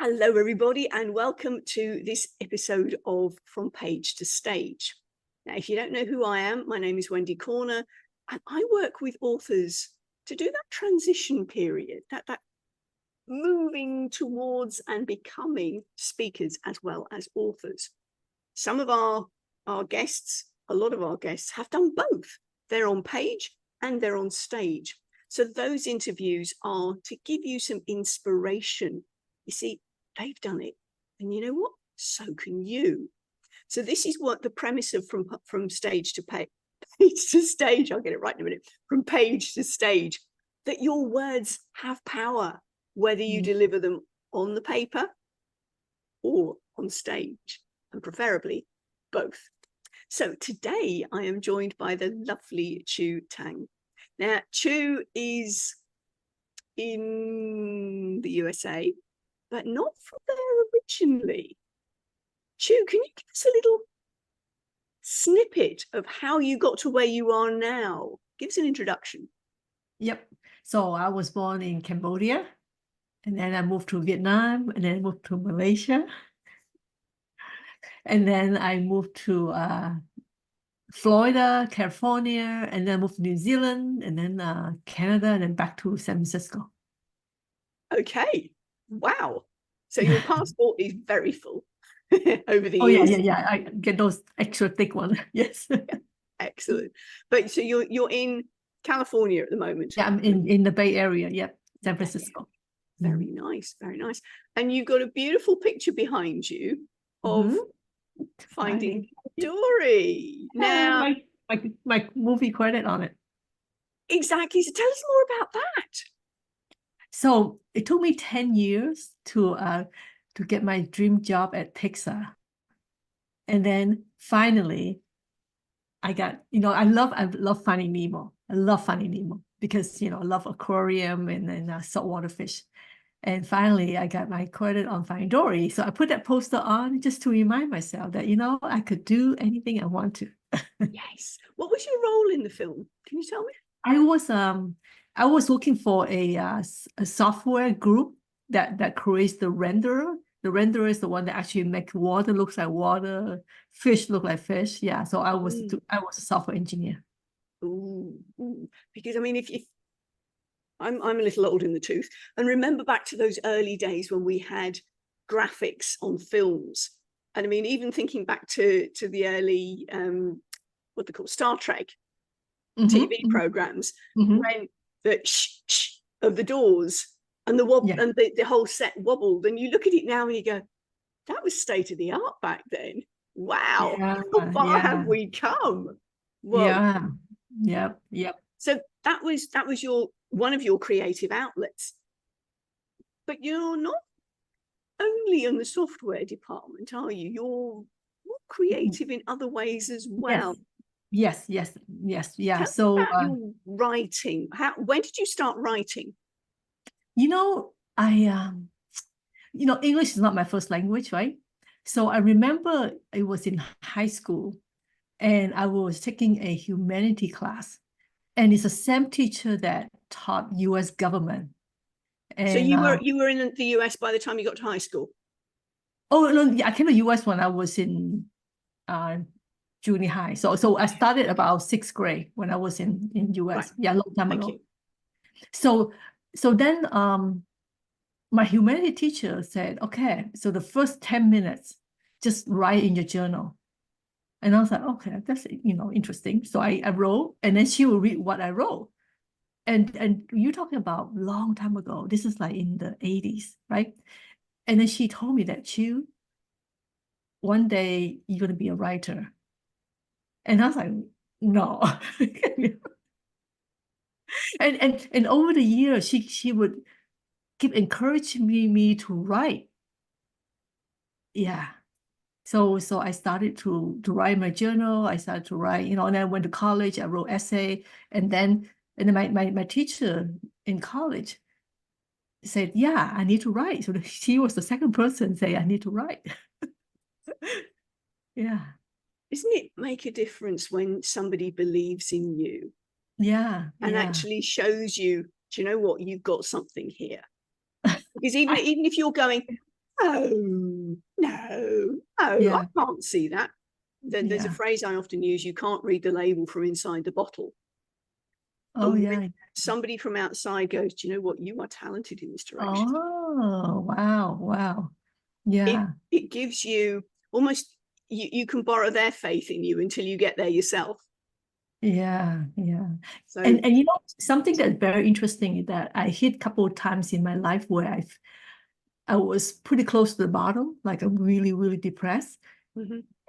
Hello, everybody, and welcome to this episode of From Page to Stage. Now, if you don't know who I am, my name is Wendy Corner, and I work with authors to do that transition period, that moving towards and becoming speakers as well as authors. Some of our guests, a lot of our guests, have done both. They're on page and they're on stage. So those interviews are to give you some inspiration. You see, they've done it, and you know what? So can you. So this is what the premise of from stage to page to stage. I'll get it right in a minute. From page to stage, that your words have power, whether you deliver them on the paper or on stage, and preferably both. So today I am joined by the lovely Chu Tang. Now, Chu is in the USA, but not from there originally. Chu, can you give us a little snippet of how you got to where you are now? Give us an introduction. Yep. So I was born in Cambodia, and then I moved to Vietnam, and then I moved to Malaysia. And then I moved to Florida, California, and then moved to New Zealand, and then Canada, and then back to San Francisco. Okay. Wow. So your passport is very full over the Oh, years. yeah. I get those extra thick ones. Yes. Yeah. Excellent. But so you're in California at the moment. Yeah, I'm in the Bay Area. Yep. San Francisco. Very nice. Very nice. And you've got a beautiful picture behind you of Finding Dory. Now, my movie credit on it. Exactly. So tell us more about that. So it took me 10 years to get my dream job at Pixar. And then finally, I got, I love Finding Nemo. I love Finding Nemo because, I love aquarium and then saltwater fish. And finally, I got my credit on Finding Dory. So I put that poster on just to remind myself that, I could do anything I want to. Yes. What was your role in the film? Can you tell me? I was working for a software group that creates the renderer. The renderer is the one that actually makes water looks like water, fish look like fish. Yeah, so I was a software engineer. Ooh. Because I mean, if I'm a little old in the tooth, and remember back to those early days when we had graphics on films, and I mean, even thinking back to the early what they call Star Trek TV programs, when the shh of the doors and the wobble and the whole set wobbled, and you look at it now and you go, that was state of the art back then. Wow, how far have we come? Whoa. Yep. So that was your one of your creative outlets, but you're not only in the software department, are you? You're more creative in other ways as well. Yes. Yeah. Tell me about your writing. When did you start writing? English is not my first language, right? So I remember it was in high school, and I was taking a humanity class, and it's the same teacher that taught U.S. government. And, so you were in the U.S. by the time you got to high school? Oh no, I came to U.S. when I was in junior high. So I started about 6th grade when I was in U.S. Right. Yeah, a long time ago. So then my humanity teacher said, okay, so the first 10 minutes, just write in your journal. And I was like, okay, that's interesting. So I wrote, and then she will read what I wrote. And you're talking about a long time ago. This is like in the 80s, right? And then she told me that, Chu, one day you're going to be a writer. And I was like, no. and over the years, she would keep encouraging me to write. Yeah. So I started to write my journal. I started to write, and I went to college. I wrote essay, and then my teacher in college said, yeah, I need to write. So she was the second person say I need to write. Yeah. Isn't it make a difference when somebody believes in you? Yeah. And actually shows you, do you know what? You've got something here. Because even if you're going, oh, no, oh, Yeah. I can't see that. There's a phrase I often use, you can't read the label from inside the bottle. Oh, and yeah. somebody from outside goes, do you know what, you are talented in this direction. Oh, wow, wow. Yeah. It gives you almost, you can borrow their faith in you until you get there yourself. Yeah, yeah. So, and you know, something that's very interesting is that I hit a couple of times in my life where I was pretty close to the bottom, like I'm really, really depressed.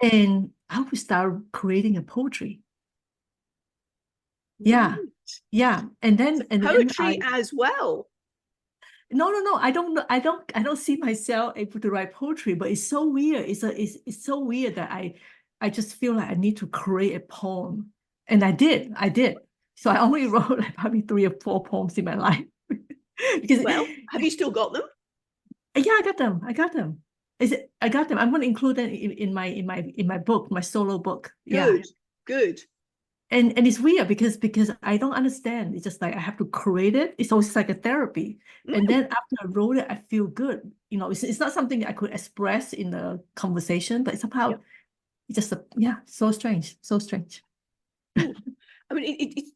And I would start creating a poetry. Yeah. Right. Yeah. And then poetry as well. No. I don't see myself able to write poetry, but it's so weird. It's so weird that I just feel like I need to create a poem. And I did. So I only wrote like probably 3 or 4 poems in my life. Because, well, have you still got them? Yeah, I got them. I got them. I'm going to include them in my book, my solo book. Good. And it's weird because I don't understand. It's just like I have to create it. It's always like a therapy. And then after I wrote it, I feel good. You know, it's not something I could express in the conversation, but somehow it's just so strange. I mean, it's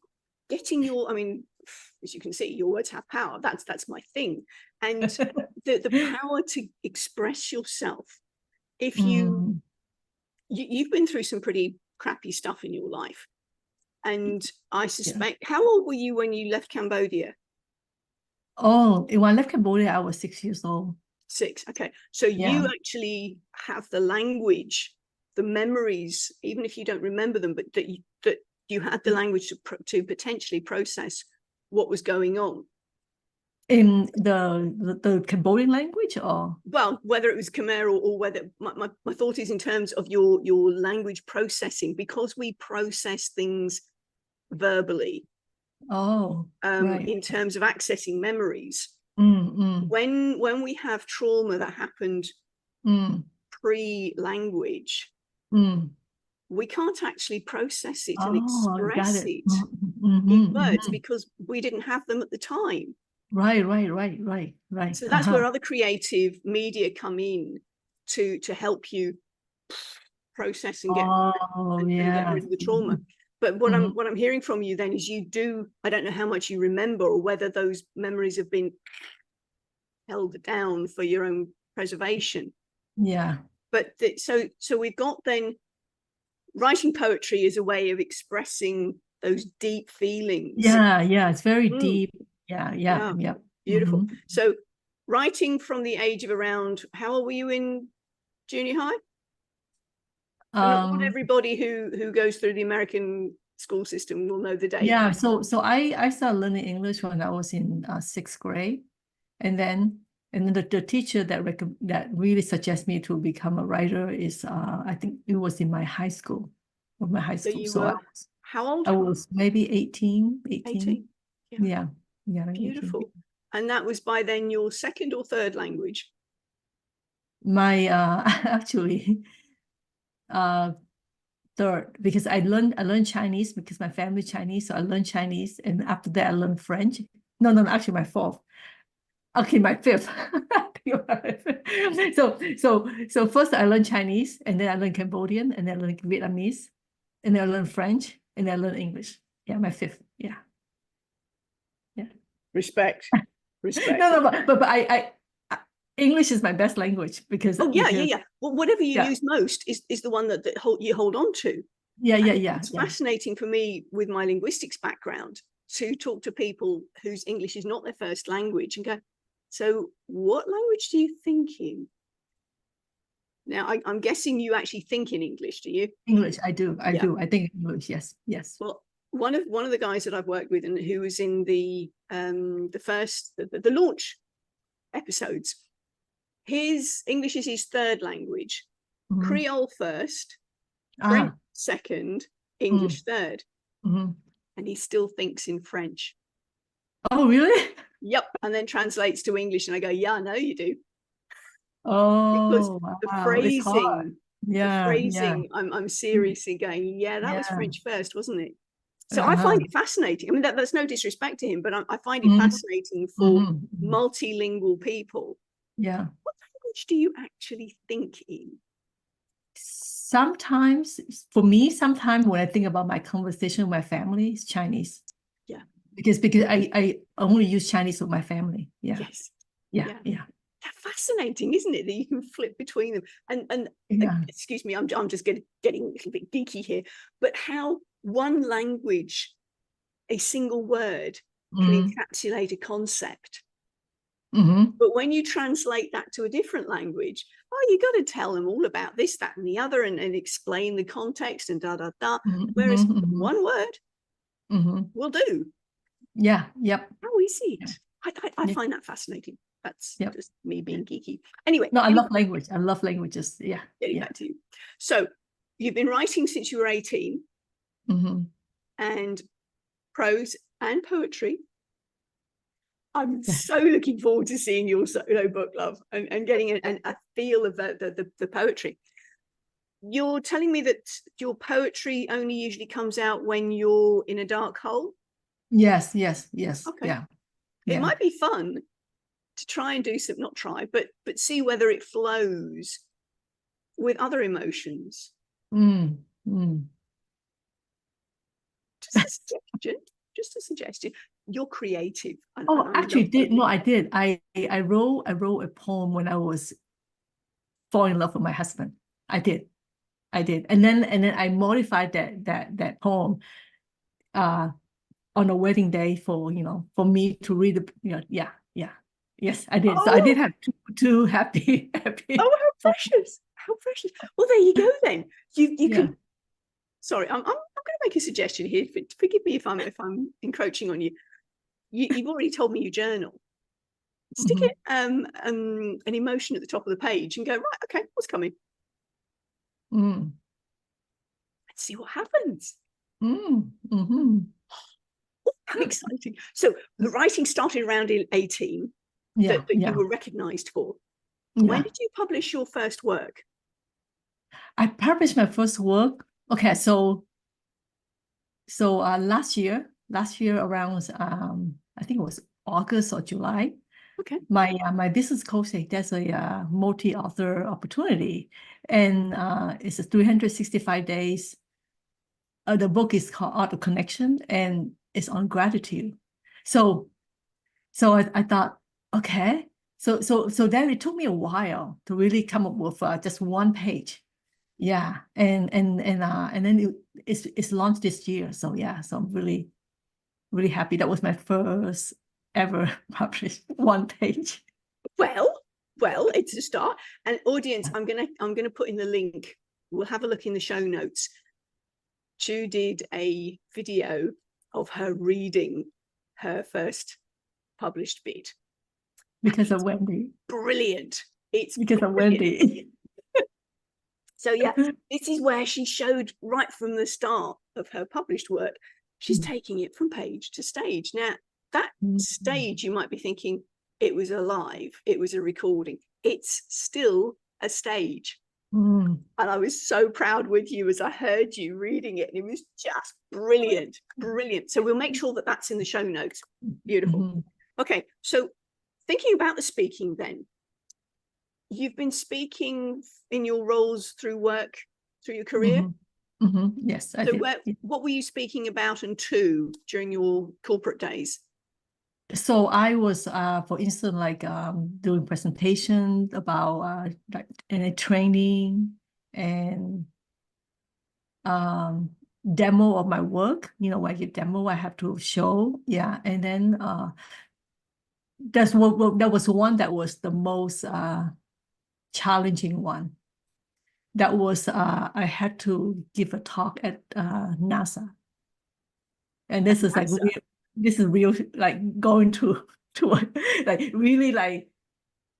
getting your, I mean, as you can see, your words have power. That's my thing. And the power to express yourself. If you've been through some pretty crappy stuff in your life. And I suspect, how old were you when you left Cambodia? Oh, when I left Cambodia, I was 6 years old. 6, okay. So you actually have the language, the memories, even if you don't remember them, but that you had the language to potentially process what was going on. In the Cambodian language, or? Well, whether it was Khmer or whether, my thought is in terms of your language processing, because we process things verbally. Right. In terms of accessing memories. When we have trauma that happened pre-language, we can't actually process it and express it in words because we didn't have them at the time. Right. So that's where other creative media come in to help you process and get rid of the trauma. But what I'm hearing from you then is I don't know how much you remember or whether those memories have been held down for your own preservation. Yeah. But so we've got then writing poetry is a way of expressing those deep feelings. Yeah, it's very deep. Yeah. Beautiful. So writing from the age of around, how old were you in junior high? Not everybody who goes through the American school system will know the date. Yeah, so I started learning English when I was in 6th grade, and then the teacher that really suggested me to become a writer is I think it was in my high school. So you were how old? I was maybe 18. Yeah. Beautiful. 18. And that was by then your second or third language? My actually third, because I learned Chinese because my family is Chinese, so I learned Chinese, and after that I learned French. No, actually my fourth. Okay, my fifth. So first I learned Chinese, and then I learned Cambodian, and then I learned Vietnamese, and then I learned French, and then I learned English. Yeah, my fifth. Yeah. Respect. No, but I English is my best language because yeah. Well, whatever you use most is the one that you hold on to. Yeah. It's fascinating for me with my linguistics background to talk to people whose English is not their first language and go, so what language do you think in? Now, I'm guessing you actually think in English, do you? English, I do. I think English, yes. Well, one of the guys that I've worked with and who was in the launch episodes, his English is his third language, Creole first, French second, English third, and he still thinks in French. Oh, really? Yep. And then translates to English, and I go, yeah, I know you do. Oh, because wow. the phrasing, I'm seriously going, that was French first, wasn't it? So I find it fascinating. I mean, that's no disrespect to him, but I find it fascinating for multilingual people. Yeah. What language do you actually think in? Sometimes, for me, sometimes when I think about my conversation with my family, it's Chinese. Yeah. Because I only use Chinese with my family. Yeah. Yes. Yeah. That's fascinating, isn't it? That you can flip between them. And Yeah. excuse me, I'm just getting a little bit geeky here, but how one language, a single word, can encapsulate a concept. But when you translate that to a different language, you got to tell them all about this, that, and the other, and explain the context and da da da. Whereas one word will do. Yeah. Yep. How is it? I find that fascinating. That's just me being geeky. Anyway. No, I love language. I love languages. Yeah. Getting back to you. So you've been writing since you were 18, and prose and poetry. I'm so looking forward to seeing your solo book, love, and getting a feel of the poetry. You're telling me that your poetry only usually comes out when you're in a dark hole? Yes. Okay. Yeah. It might be fun to try and do some, not try, but see whether it flows with other emotions. Just a suggestion. You're creative. Actually, I did. I wrote a poem when I was falling in love with my husband. I did, and then I modified that poem on a wedding day for me to read the yes, I did. So I did have two happy. Oh, how precious! How precious. Well, there you go. Then you can. Sorry, I'm going to make a suggestion here. Forgive me if I'm encroaching on you. You've already told me you journal. Stick it an emotion at the top of the page and go, right, okay, what's coming? Let's see what happens. How exciting. So the writing started around 18 that you were recognized for. When did you publish your first work? I published my first work. Okay, so last year around I think it was August or July. Okay. My business coach said there's a multi-author opportunity, and it's a 365 days. The book is called Art of Connection, and it's on gratitude. So I thought, okay. So then it took me a while to really come up with just one page. Yeah, and then it's launched this year. So yeah, so I'm really, really happy. That was my first ever published one page. Well, it's a start. And audience, I'm gonna put in the link. We'll have a look in the show notes. Chu did a video of her reading her first published bit. Because of Wendy. Brilliant. It's because of Wendy. So yeah, this is where she showed right from the start of her published work, she's taking it from page to stage. Now, that stage, you might be thinking, it was alive, it was a recording. It's still a stage. And I was so proud with you as I heard you reading it, and it was just brilliant. So we'll make sure that that's in the show notes. Beautiful. Okay, so thinking about the speaking then, you've been speaking in your roles through work, through your career? Yes, I so did. What were you speaking about and to during your corporate days? So I was, for instance, like doing presentations about like any training and demo of my work. When I get demo, I have to show. Yeah, and then that was one that was the most challenging one. That was I had to give a talk at NASA, and this is like real, like going to like really like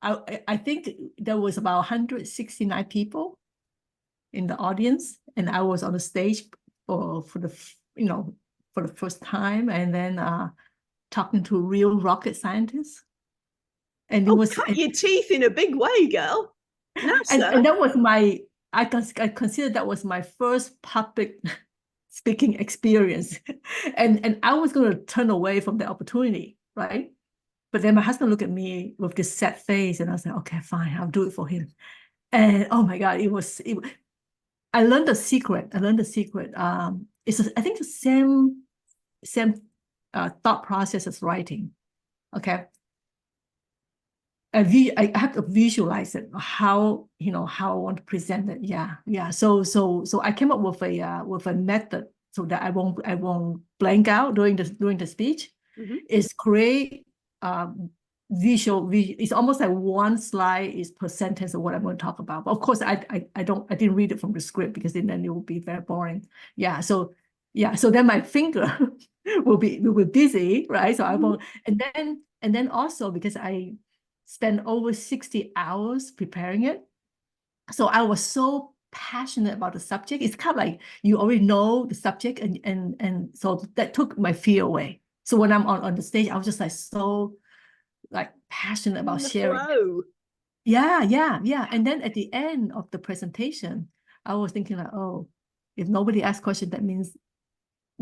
I think there was about 169 people in the audience, and I was on the stage for the first time, and then talking to real rocket scientists, and it was cut your teeth in a big way, girl. And that was my I consider that was my first public speaking experience, and I was going to turn away from the opportunity, right? But then my husband looked at me with this sad face, and I was like, okay, fine, I'll do it for him. And oh my God, I learned the secret. I think the same thought process as writing. Okay. I have to visualize it, how I want to present it. Yeah. So I came up with a method so that I won't blank out during the speech. Is create visual. It's almost like one slide is per sentence of what I'm going to talk about. But of course, I didn't read it from the script, because then it will be very boring. Yeah. So then my finger will be busy, right? So I won't. And then also, because I spent over 60 hours preparing it, so I was so passionate about the subject. It's kind of like you already know the subject, and so that took my fear away. So when I'm on the stage, I was just like so passionate about sharing. Flow. Yeah. And then at the end of the presentation, I was thinking like, oh, if nobody asks questions, that means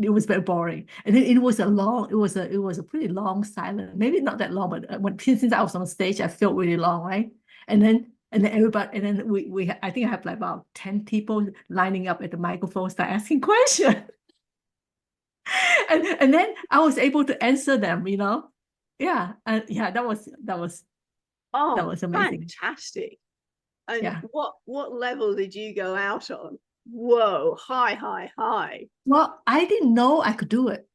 it was very boring. And then it was a pretty long silence. Maybe not that long, but since I was on stage, I felt really long, right? And then everybody, and then we I think I have like about 10 people lining up at the microphone, start asking questions. and then I was able to answer them, Yeah. And yeah, that was amazing. Fantastic. And yeah. what level did you go out on? Whoa, high. Well, I didn't know I could do it.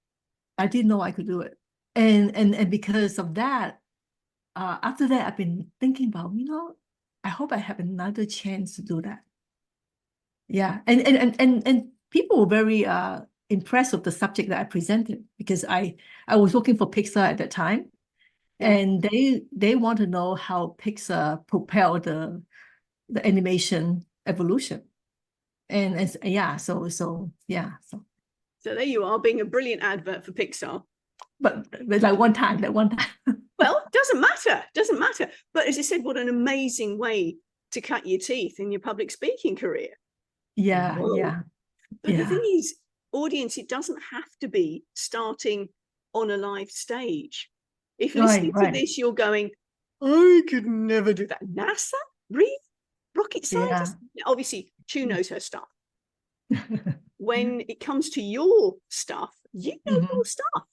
And because of that, after that, I've been thinking about, I hope I have another chance to do that. Yeah. And people were very impressed with the subject that I presented, because I was working for Pixar at that time. Yeah. And they want to know how Pixar propelled the animation evolution. And yeah, so yeah. So there you are, being a brilliant advert for Pixar. But like one time. Well, doesn't matter. But as I said, what an amazing way to cut your teeth in your public speaking career. Yeah. Whoa. Yeah. But the thing is, audience, it doesn't have to be starting on a live stage. If listening to this, you're going, I could never do that. NASA? Really? Rocket scientist? Yeah. Obviously, Chu knows her stuff. When it comes to your stuff, you know your stuff.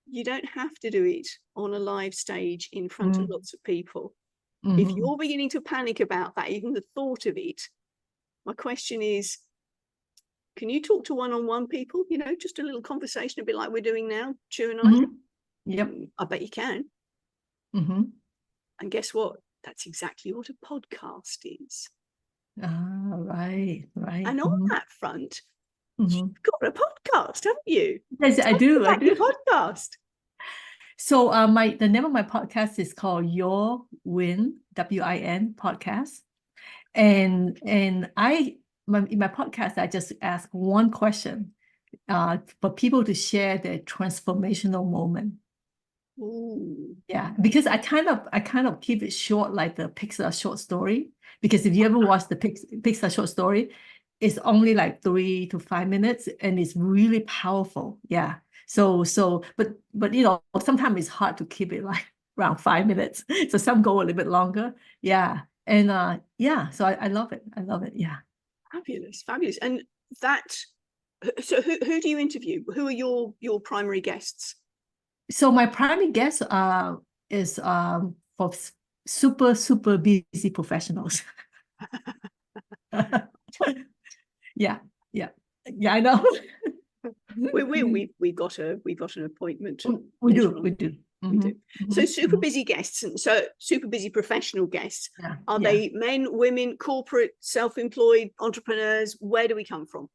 You don't have to do it on a live stage in front of lots of people. If you're beginning to panic about that, even the thought of it, my question is, can you talk to one-on-one people? Just a little conversation, a bit like we're doing now, Chu and I. Yep. I bet you can. And guess what? That's exactly what a podcast is. Right. And on that front, you've got a podcast, haven't you? Yes, I do. Your podcast. So the name of my podcast is called Your Win, WIN podcast. And in my podcast, I just ask one question for people to share their transformational moment. Ooh. Yeah, because I kind of keep it short, like the Pixar short story. Because if you ever watch the Pixar short story, it's only like 3 to 5 minutes, and it's really powerful. Yeah. So but sometimes it's hard to keep it like around 5 minutes. So some go a little bit longer. Yeah. And so I love it. Yeah. Fabulous. And so who do you interview? Who are your primary guests? So my primary guest is for super busy professionals. Yeah, I know. We've got an appointment. We do. So super busy guests, and so super busy professional guests. Are they men, women, corporate, self-employed, entrepreneurs? Where do we come from?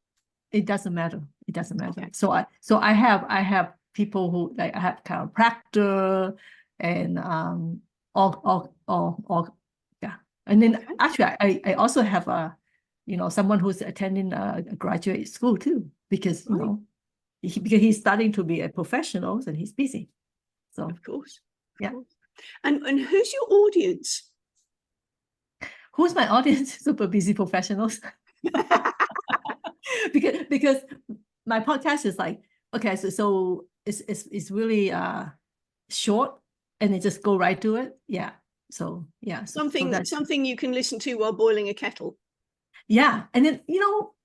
It doesn't matter. Okay. So I have people who, like, I have chiropractor and all yeah. And then actually I also have someone who's attending a graduate school too, because because he's starting to be a professional and he's busy. So of course. Yeah. And who's your audience? Who's my audience? Super busy professionals. because my podcast is like, okay, so it's really short and then just go right to it. Yeah. So yeah. Something you can listen to while boiling a kettle. Yeah. And then,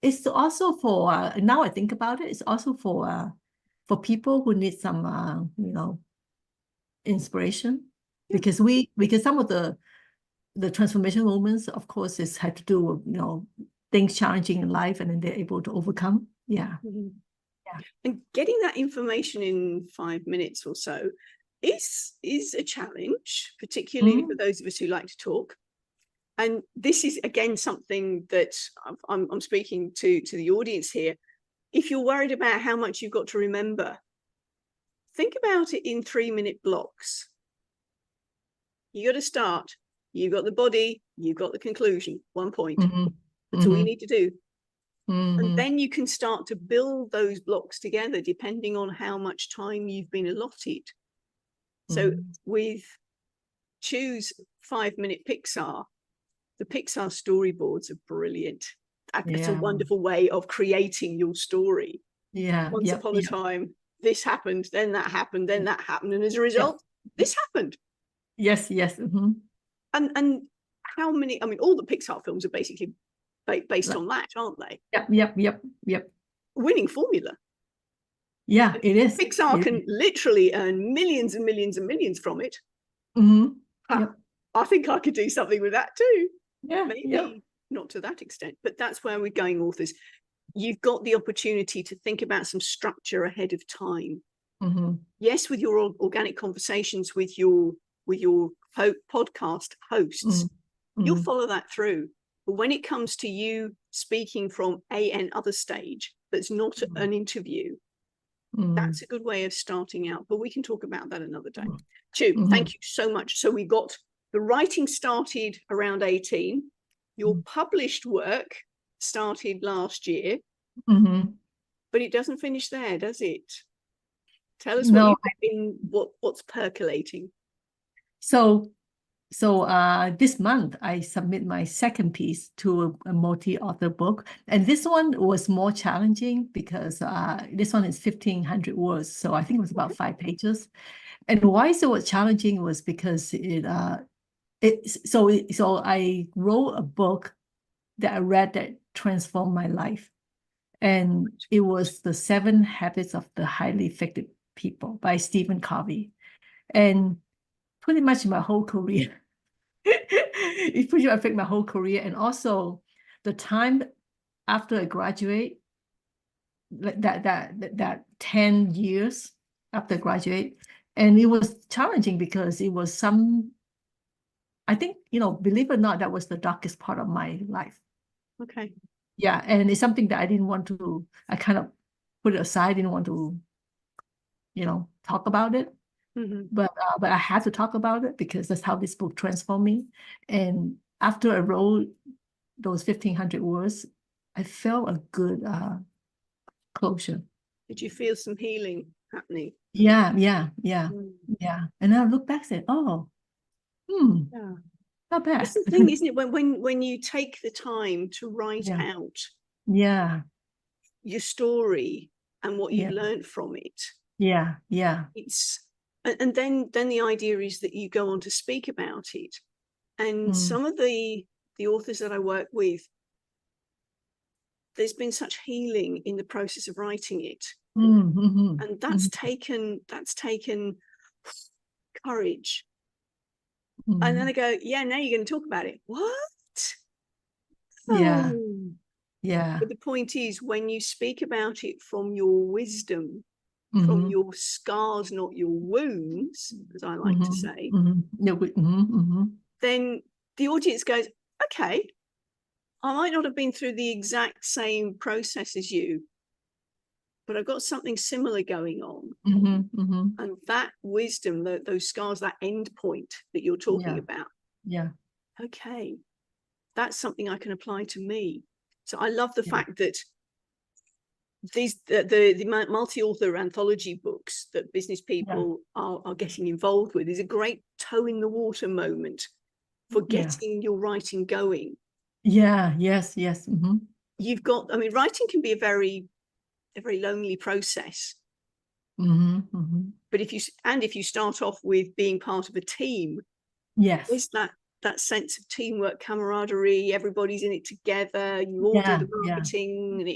it's also for, now I think about it, it's also for people who need some, inspiration, because some of the transformation moments, of course, is had to do with, things challenging in life, and then they're able to overcome. Yeah. Mm-hmm. Yeah. And getting that information in 5 minutes or so is a challenge, particularly for those of us who like to talk. And this is, again, something that I'm speaking to the audience here. If you're worried about how much you've got to remember, think about it in 3-minute blocks. You got to start. You've got the body, you've got the conclusion, 1 point. That's all you need to do. And then you can start to build those blocks together depending on how much time you've been allotted. So with Chu's 5-minute Pixar, the Pixar storyboards are brilliant. That's a wonderful way of creating your story. Yeah. Once upon a time, this happened, then that happened, then that happened. And as a result, this happened. Yes. And how many, all the Pixar films are basically based on that, aren't they? Yep. Winning formula. Yeah, it is. Pixar can literally earn millions and millions and millions from it. I think I could do something with that too. Yeah, maybe not to that extent, but that's where we're going, authors. You've got the opportunity to think about some structure ahead of time. Yes, with your organic conversations with your podcast hosts, you'll follow that through. But when it comes to you speaking from another stage that's not an interview, that's a good way of starting out. But we can talk about that another day. Chu, thank you so much. So we got the writing started around 18. Your published work started last year, but it doesn't finish there, does it? Tell us what's percolating. So this month I submit my second piece to a multi-author book, and this one was more challenging because this one is 1,500 words, so I think it was about 5 pages. And why it was challenging was because so I wrote a book that I read that transformed my life, and it was The 7 Habits of the Highly Effective People by Stephen Covey. And pretty much my whole career, it pretty much affected my whole career, and also the time after I graduate, that 10 years after I graduate. And it was challenging because it was I think, believe it or not, that was the darkest part of my life. Okay. Yeah, and it's something that I kind of put it aside, didn't want to, talk about it. But I had to talk about it because that's how this book transformed me. And after I wrote those 1,500 words, I felt a good closure. Did you feel some healing happening? Yeah. And I look back and say, oh, not bad. That's the thing, isn't it? When you take the time to write out your story and what you've learned from it. Yeah. It's and then the idea is that you go on to speak about it. And some of the authors that I work with, there's been such healing in the process of writing it. And that's taken courage. And then I go, now you're going to talk about it. What? Yeah. But the point is, when you speak about it from your wisdom, from your scars, not your wounds, as I like to say, then the audience goes, okay, I might not have been through the exact same process as you, but I've got something similar going on. And that wisdom, those scars, that end point that you're talking about. Yeah. Okay. That's something I can apply to me. So I love the fact that the multi-author anthology books that business people are getting involved with is a great toe in the water moment for getting your writing going. Yes. You've got, writing can be a very lonely process. but if you start off with being part of a team, yes, there's that sense of teamwork, camaraderie, everybody's in it together, you all do the marketing, and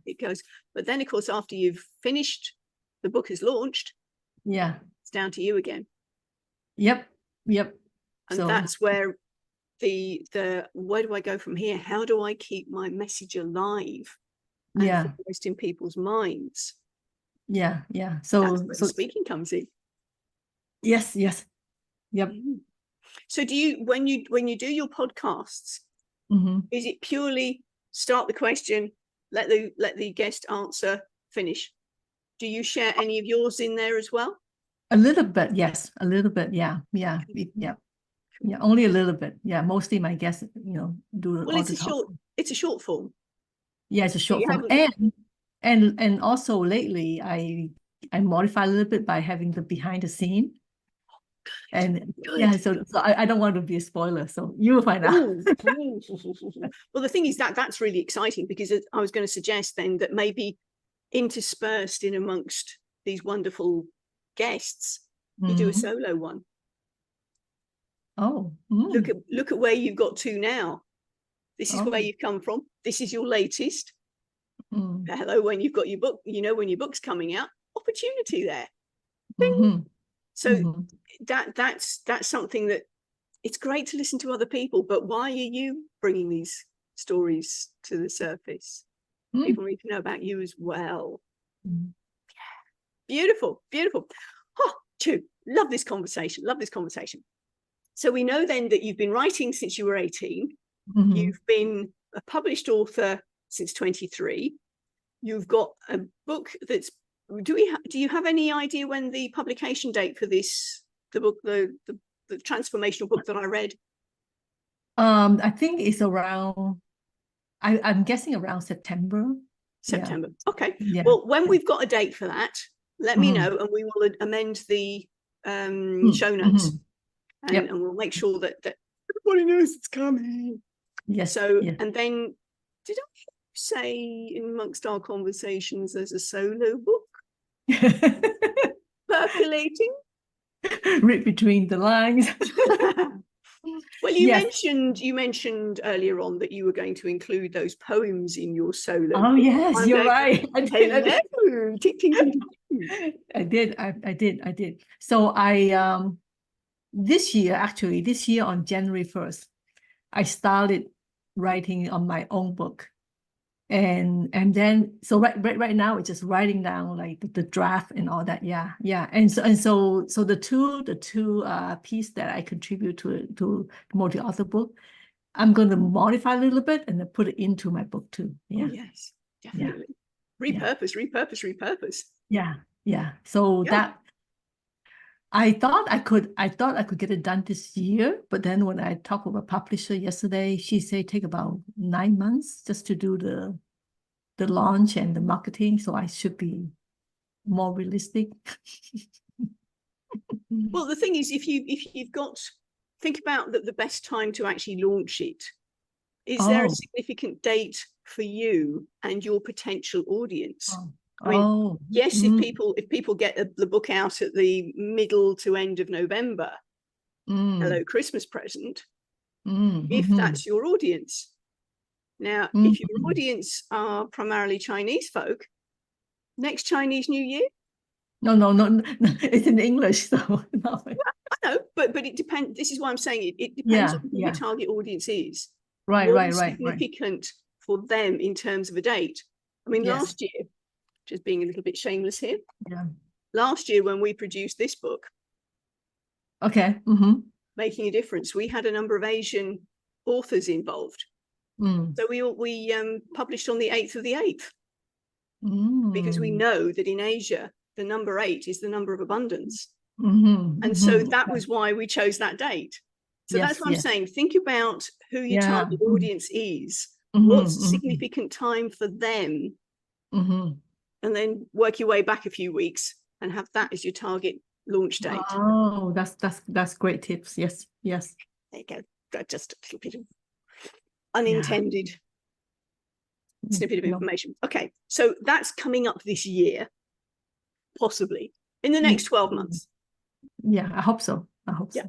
it goes. But then, of course, after you've finished, the book is launched, it's down to you again. Yep. And that's where where do I go from here? How do I keep my message alive and foremost in people's minds? So that's where the speaking comes in. Yes. Yep. So do you, when you do your podcasts, is it purely start the question, let the guest answer, finish? Do you share any of yours in there as well? A little bit, yes. A little bit, yeah. Only a little bit. Yeah, mostly my guests, do well, all the talk. It's a short form. Yeah, it's a short form. And also lately I modify a little bit by having the behind the scene. And so I don't want to be a spoiler, so you will find out. Well, the thing is that's really exciting, because I was going to suggest then that maybe interspersed in amongst these wonderful guests, you do a solo one. Look at where you've got to now. This is where you've come from. This is your latest. Hello, when you've got your book, when your book's coming out, opportunity there. So that's something that it's great to listen to other people, but why are you bringing these stories to the surface? People need to know about you as well. Beautiful. Oh, Chu, love this conversation. So we know then that you've been writing since you were 18. You've been a published author since 23. You've got a book that's, do you have any idea when the publication date for this, the book, the transformational book that I read? I think it's around, I'm guessing around September. Okay. Well, when we've got a date for that, let me know, and we will amend the show notes, and we'll make sure that everybody knows it's coming. And then, did I say amongst our conversations there's a solo book percolating? Read between the lines. Well, you mentioned earlier on that you were going to include those poems in your solo. Oh yes, you're right. I did. So this year on January 1st, I started writing on my own book. And then so right now it's just writing down like the draft and all that. And so the two piece that I contribute to multi-author book, I'm going to modify a little bit and then put it into my book too. Oh yes, definitely. Repurpose. So that I thought I could get it done this year, but then when I talked with a publisher yesterday, she said take about 9 months just to do the launch and the marketing. So I should be more realistic. Well, the thing is, if you've got, think about the best time to actually launch it. Is there a significant date for you and your potential audience? I mean, yes, if people get the book out at the middle to end of November, hello, Christmas present, if that's your audience. Now, if your audience are primarily Chinese folk, next Chinese New Year? No, it's in English, so no. I know, but it depends. This is why I'm saying it depends on who your target audience is. Right. Significant for them in terms of a date. I mean, last year, just being a little bit shameless here. Last year, when we produced this book, Making a Difference, we had a number of Asian authors involved. So we published on the 8th of the 8th, because we know that in Asia, the number 8 is the number of abundance. And so that was why we chose that date. So that's what I'm saying. Think about who your target audience is. What's a significant time for them? And then work your way back a few weeks and have that as your target launch date. Oh, that's great tips. Yes. There you go. That's just a little bit of unintended snippet of information. Okay, so that's coming up this year, possibly. in the next 12 months. Yeah, I hope so. I hope so.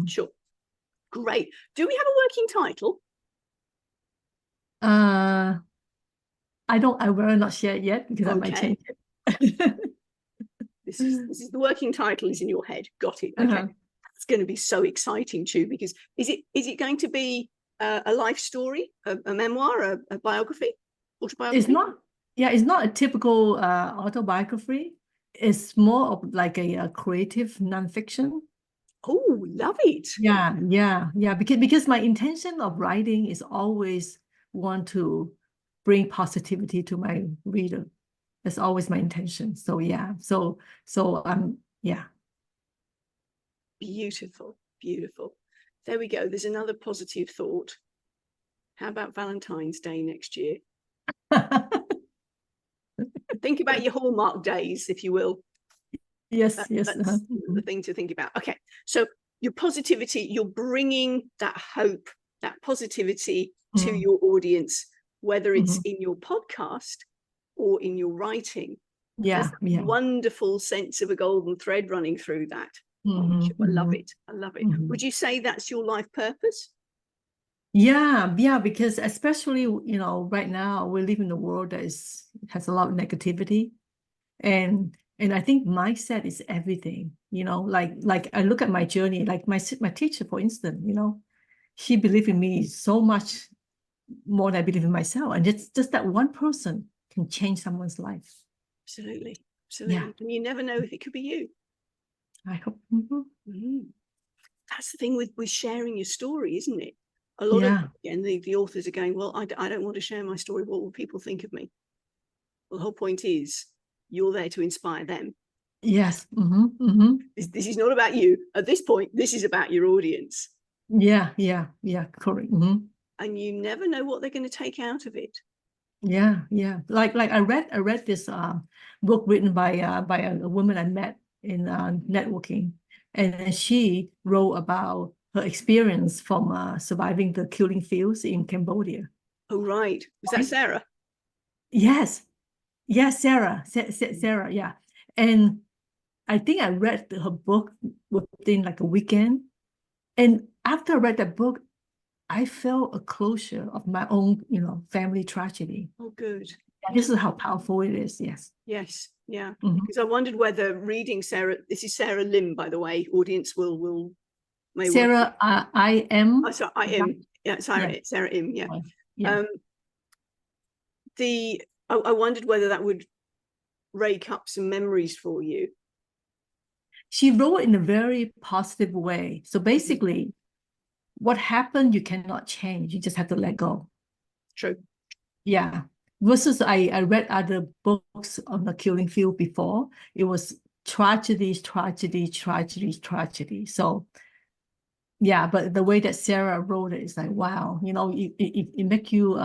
Sure. Great. Do we have a working title? I will not share it yet because I might change it. This is the working title is in your head. Got it. Okay. It's going to be so exciting, Chu, because is it going to be a life story, a memoir, a biography, autobiography? It's not a typical autobiography. It's more of like a creative nonfiction. Oh, love it. Yeah. Because my intention of writing is always want to bring positivity to my reader. That's always my intention. So yeah. So yeah. Beautiful. There we go. There's another positive thought. How about Valentine's Day next year? Think about your Hallmark days, if you will. Yes. That's the thing to think about. Okay. So your positivity, you're bringing that hope, that positivity to your audience, whether it's in your podcast or in your writing. There's a wonderful sense of a golden thread running through that. I love it. Would you say that's your life purpose? Yeah, because especially, right now we live in a world that has a lot of negativity. And I think mindset is everything, like I look at my journey, like my teacher, for instance, she believed in me so much more than I believe in myself. And just that one person can change someone's life. Absolutely. Yeah. And you never know if it could be you. I hope. That's the thing with sharing your story, isn't it? A lot of, again, the authors are going, well, I don't want to share my story. What will people think of me? Well, the whole point is you're there to inspire them. Yes. This is not about you. At this point, this is about your audience. Yeah, correct. And you never know what they're going to take out of it. Yeah. Like I read this book written by a woman I met in networking, and she wrote about her experience from surviving the killing fields in Cambodia. Oh, right. Was that Sarah? Yes, Sarah. Yeah. And I think I read her book within like a weekend. And after I read that book, I felt a closure of my own, family tragedy. Oh, good. This is how powerful it is. Yes. Yeah. Because I wondered whether reading Sarah, this is Sarah Lim, by the way, audience may Sarah, I am. Oh, sorry, I am. Yeah, Sarah Im. Yeah. I wondered whether that would rake up some memories for you. She wrote in a very positive way. So basically, what happened, you cannot change. You just have to let go. True. Yeah. Versus I read other books on the killing field before. It was tragedy. So yeah, but the way that Sarah wrote it is like, wow, it make you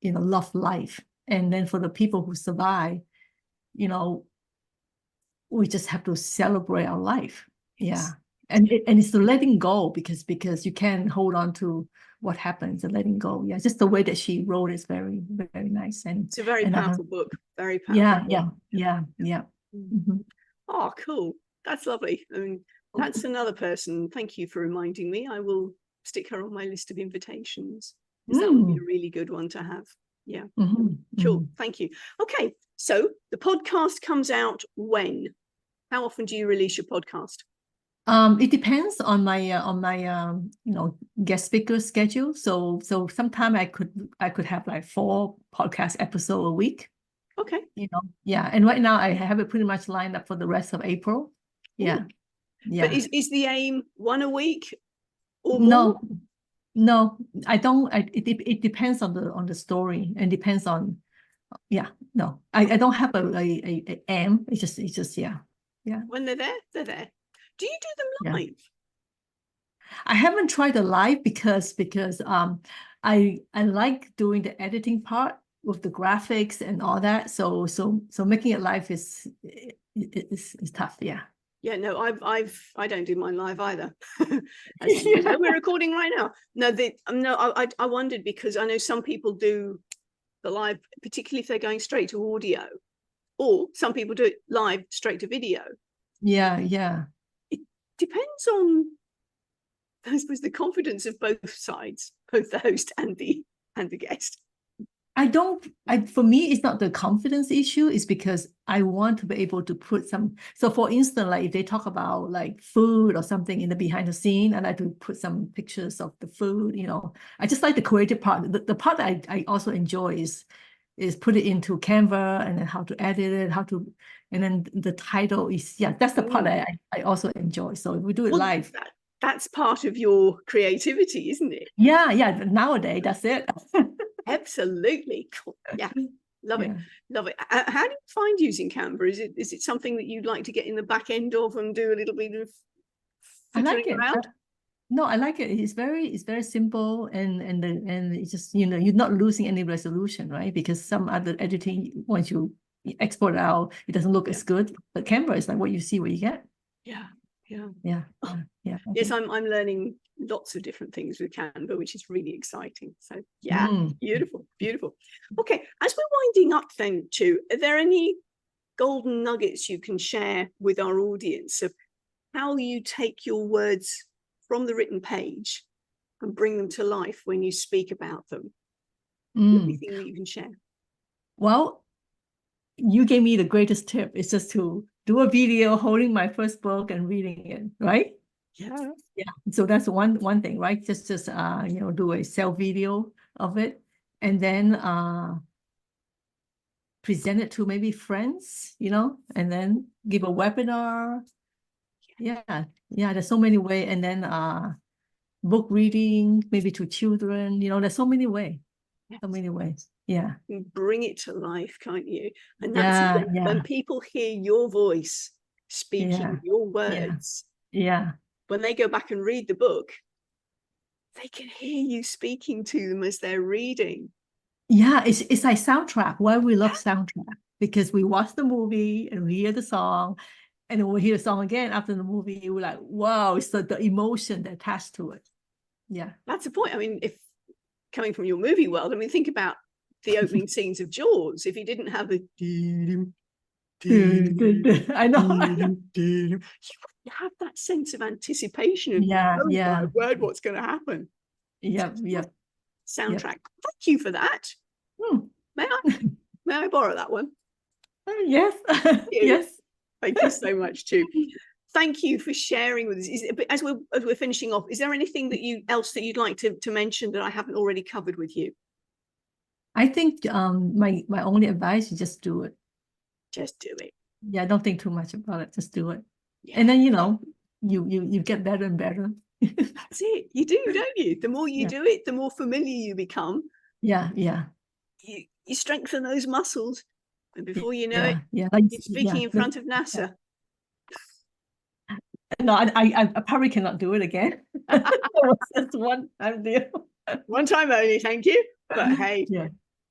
love life. And then for the people who survive, we just have to celebrate our life. Yeah. And it's the letting go because you can't hold on to what happens and letting go. Yeah, just the way that she wrote is very, very nice. And it's a very powerful book. Very powerful. Yeah. Oh, cool. That's lovely. I mean, that's another person. Thank you for reminding me. I will stick her on my list of invitations. That would be a really good one to have. Yeah. Sure. Thank you. Okay. So the podcast comes out when? How often do you release your podcast? It depends on my guest speaker schedule. So sometime I could have like 4 podcast episodes a week. Okay. And right now I have it pretty much lined up for the rest of April. Yeah. But is the aim 1 a week or more? No, I don't. It depends on the story and depends on. No, I don't have a aim. It's just yeah. When they're there, they're there. Do you do them live? I haven't tried the live because I like doing the editing part with the graphics and all that. So making it live is tough. Yeah. Yeah, no, I don't do mine live either. As you know, we're recording right now. I wondered because I know some people do the live, particularly if they're going straight to audio, or some people do it live straight to video. Yeah, yeah. It depends on, I suppose, the confidence of both sides, both the host and the guest. For me, it's not the confidence issue. It's because I want to be able to put some. So for instance, like if they talk about like food or something in the behind the scene, I like to put some pictures of the food, I just like the creative part. The part that I also enjoy is put it into Canva and then how to edit it, and then the title is, that's the part that I also enjoy. So if we do it live. That's part of your creativity, isn't it? Yeah. Nowadays, that's it. Absolutely. Cool. Yeah. Love it. How do you find using Canva? Is it something that you'd like to get in the back end of and do a little bit of filtering around? No, I like it. It's very simple, and it's just, you're not losing any resolution, right? Because some other editing, once you export it out, it doesn't look as good. But Canva is like what you see, what you get. Yeah. Yes, I'm learning lots of different things with Canva, which is really exciting. So beautiful. Okay, as we're winding up then, Chu, are there any golden nuggets you can share with our audience of how you take your words from the written page and bring them to life when you speak about them? Anything that you can share? Well, you gave me the greatest tip. It's just to do a video holding my first book and reading it, right? Yeah. So that's one thing, right? Just do a self video of it, and then present it to maybe friends, and then give a webinar. There's so many ways. And then book reading, maybe to children, there's so many ways. So many ways. Yeah. You bring it to life, can't you? And that's when people hear your voice speaking your words. When they go back and read the book, they can hear you speaking to them as they're reading. Yeah, it's like soundtrack. Why we love soundtrack, because we watch the movie and we hear the song, and then we hear the song again after the movie. We're like, wow, it's the emotion attached to it. Yeah, that's the point. I mean, if coming from your movie world, think about the opening scenes of Jaws. If you didn't have the I know, you have that sense of anticipation of, my word, what's going to happen. Soundtrack. Thank you for that. May I borrow that one? Yes. Yes. Thank you so much, Chu. Thank you for sharing with us. As we're finishing off, is there anything else that you'd like to mention that I haven't already covered with you? I think my only advice is just do it. Just do it. Yeah, don't think too much about it. Just do it. And then you get better and better. That's it. You do, don't you? The more you do it, the more familiar you become. Yeah. You strengthen those muscles, and before you know it, you're speaking in front of NASA. No, I probably cannot do it again. That's one time deal. One time only, thank you. But hey,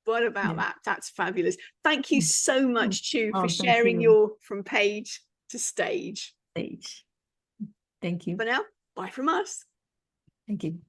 what about that? That's fabulous. Thank you so much, Chu, for sharing your from page to stage. Thank you. For now, bye from us. Thank you.